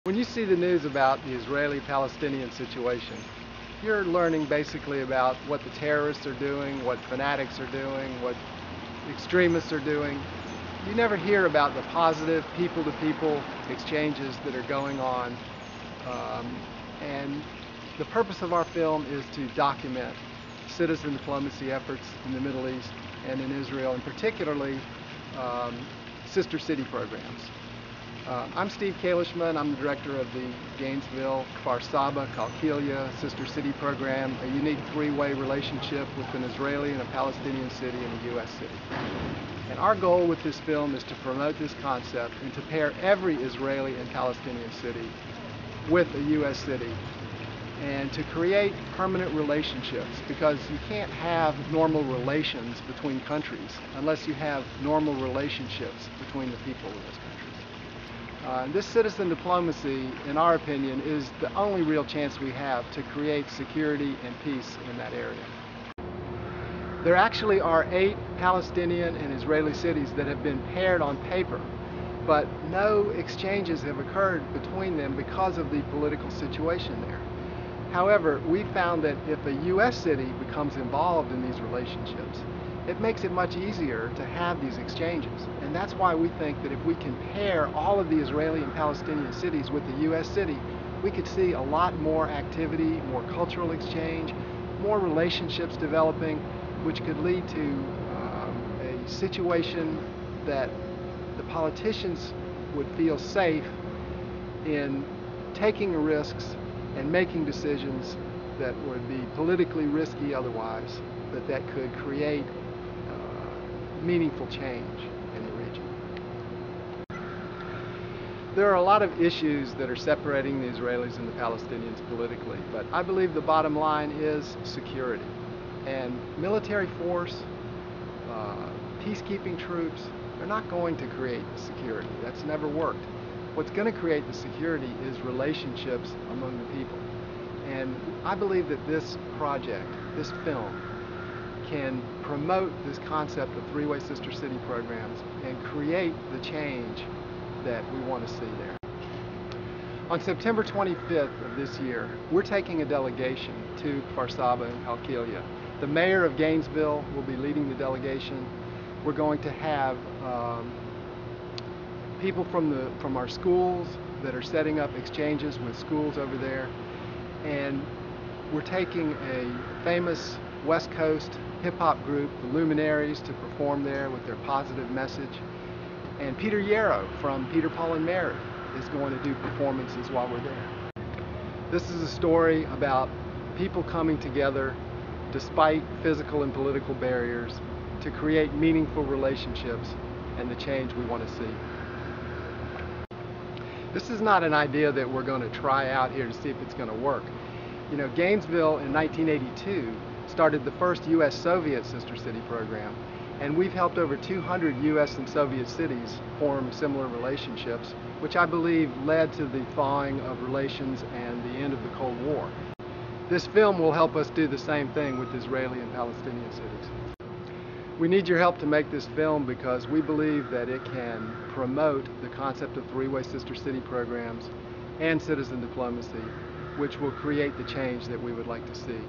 When you see the news about the Israeli-Palestinian situation, you're learning basically about what the terrorists are doing, what fanatics are doing, what extremists are doing. You never hear about the positive people-to-people exchanges that are going on. And the purpose of our film is to document citizen diplomacy efforts in the Middle East and in Israel, and particularly sister city programs. I'm Steve Kalishman. I'm the director of the Gainesville, Kfar, Saba, Qalqilya Sister City program, a unique three-way relationship with an Israeli and a Palestinian city and a U.S. city. And our goal with this film is to promote this concept and to pair every Israeli and Palestinian city with a U.S. city and to create permanent relationships, because you can't have normal relations between countries unless you have normal relationships between the people of those countries. This citizen diplomacy, in our opinion, is the only real chance we have to create security and peace in that area. There actually are 8 Palestinian and Israeli cities that have been paired on paper, but no exchanges have occurred between them because of the political situation there. However, we found that if a U.S. city becomes involved in these relationships, it makes it much easier to have these exchanges. And that's why we think that if we can pair all of the Israeli and Palestinian cities with the U.S. city, we could see a lot more activity, more cultural exchange, more relationships developing, which could lead to a situation that the politicians would feel safe in taking risks and making decisions that would be politically risky otherwise, but that could create meaningful change in the region. There are a lot of issues that are separating the Israelis and the Palestinians politically, but I believe the bottom line is security. And military force, peacekeeping troops, they're not going to create security. That's never worked. What's going to create the security is relationships among the people. And I believe that this project, this film, can promote this concept of three-way sister city programs and create the change that we want to see there. On September 25th of this year, we're taking a delegation to Kfar Saba and Qalqilya. The mayor of Gainesville will be leading the delegation. We're going to have people from our schools that are setting up exchanges with schools over there. And we're taking a famous West Coast hip-hop group, the Luminaries, to perform there with their positive message. And Peter Yarrow from Peter, Paul and Mary is going to do performances while we're there. This is a story about people coming together despite physical and political barriers to create meaningful relationships and the change we want to see. This is not an idea that we're going to try out here to see if it's going to work. You know, Gainesville in 1982 started the first U.S.-Soviet sister city program, and we've helped over 200 U.S. and Soviet cities form similar relationships, which I believe led to the thawing of relations and the end of the Cold War. This film will help us do the same thing with Israeli and Palestinian cities. We need your help to make this film because we believe that it can promote the concept of three-way sister city programs and citizen diplomacy, which will create the change that we would like to see.